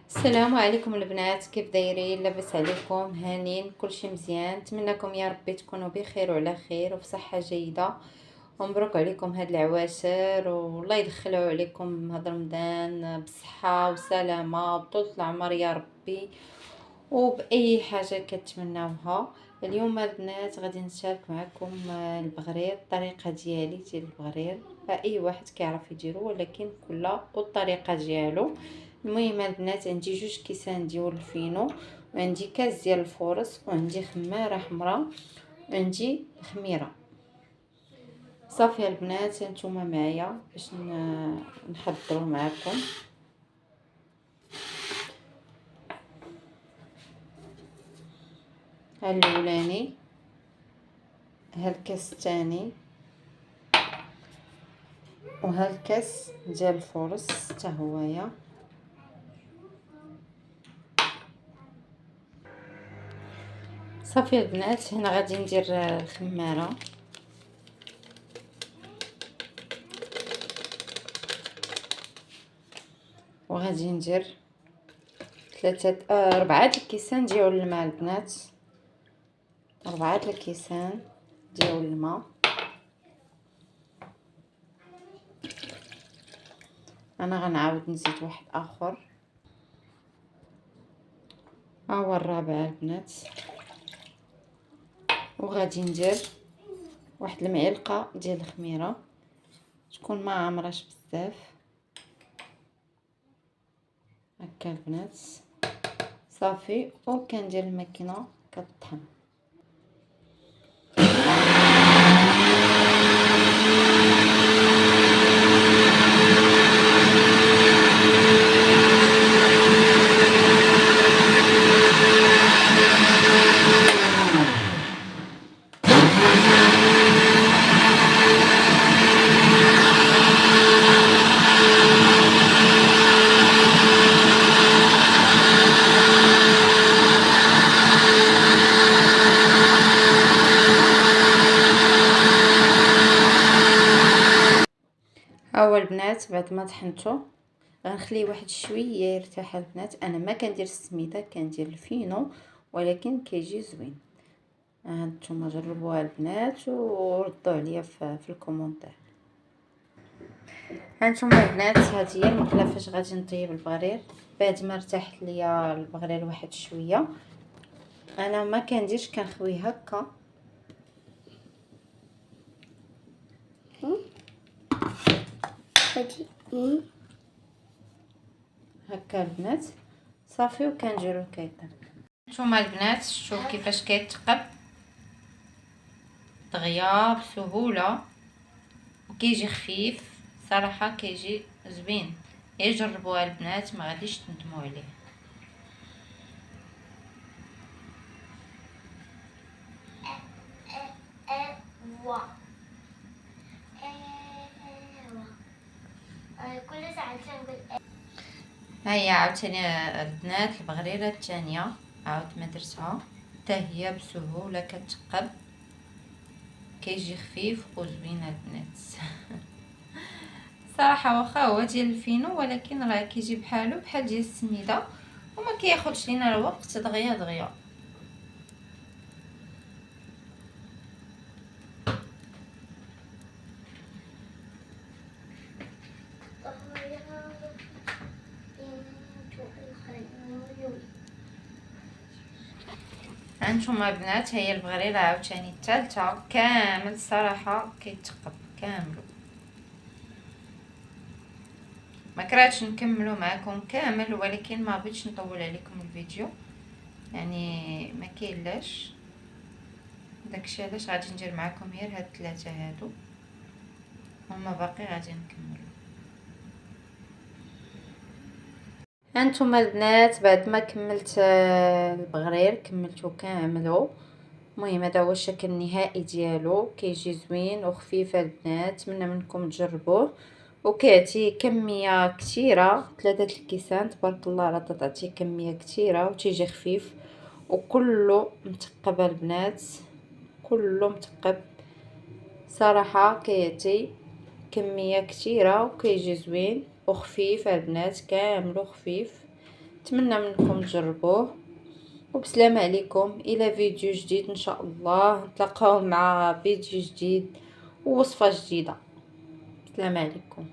السلام عليكم البنات، كيف دايرين؟ لاباس عليكم؟ هانين؟ كلشي مزيان؟ نتمنىكم يا ربي تكونوا بخير وعلى خير وفي صحه جيده، ومبروك عليكم هاد العواشر، والله يدخلوا عليكم هاد رمضان بصحه وسلامه وطول العمر يا ربي، وباي حاجه كتمناوها. اليوم البنات غادي نشارك معكم البغرير، الطريقه ديالي ديال البغرير. اي واحد كيعرف يديرو، ولكن كل والطريقه ديالو. المهم البنات، عندي 2 كيسان ديال الفينو، وعندي كاس ديال الفورص، وعندي خماره حمراء، وعندي خميره. صافي البنات، نتوما معايا باش نحضروا معكم. ها الاولاني، ها الكاس الثاني، وها الكاس ديال الفورص حتى هويا. صافي البنات، هنا غادي ندير الخماره، وغادي ندير 4 الكيسان ديال الماء البنات، 4 الكيسان ديال الماء. انا غنعاود نزيد واحد اخر، ها هو الرابع البنات. وغادي ندير واحد المعلقه ديال الخميره، تكون ما عمراش بزاف هكا البنات. صافي، وكندير الماكينه كطحن. هاهو البنات، بعد ما طحنته غنخليه واحد شويه يرتاح البنات. انا ما كندير السميده، كندير الفينو، ولكن كيجي زوين. هانتوما جربوها البنات وردوا عليا في الكومونتير. هانتوما البنات، هذه هي المقله فاش غادي نطيب البغرير. بعد ما ارتاح ليا البغرير واحد شويه، انا ما كنديرش، كنخويه هكا هكا البنات. صافي، وكنديرو كيطيب. نتوما البنات شوفوا كيفاش كيتقب دغيا بسهوله، وكيجي خفيف صراحه، كيجي زوين. جربوها البنات، ما غاديش تندموا عليه. كل ساعة تنقول هيا عاوتاني البنات، البغريره الثانيه عاود ما درتها، حتى هي بسهوله كتقب، كيجي خفيف وزوين البنات. صراحه واخا هو ديال الفينو، ولكن راه كيجي بحالو بحال ديال السميده، وما كياخذش لينا الوقت دغيا دغيا. هانتوما البنات، هي البغريره عاوتاني الثالثه كامل الصراحه كيتقب كامل. ما كرهتش نكملوا معكم كامل، ولكن ما بغيتش نطول عليكم الفيديو، يعني ما كاينلاش. داكشي علاش غادي ندير معكم غير هاد 3 هادو، هما باقي غادي نكملوا. هانتوما البنات، بعد ما كملت البغرير كملته كاملو. المهم هذا هو الشكل النهائي ديالو، كيجي زوين وخفيف البنات. نتمنى منكم تجربوه، وكيعطي كميه كثيره. 3 الكيسان تبارك الله، راه تعطي كميه كثيره وتيجي خفيف، وكله متقب البنات، كله متقب صراحه. كيعطي كميه كثيره وكيجي زوين وخفيف البنات، كامل خفيف. نتمنى منكم تجربوه، وبسلامة عليكم الى فيديو جديد ان شاء الله. نتلاقاو مع فيديو جديد ووصفة جديدة. السلام عليكم.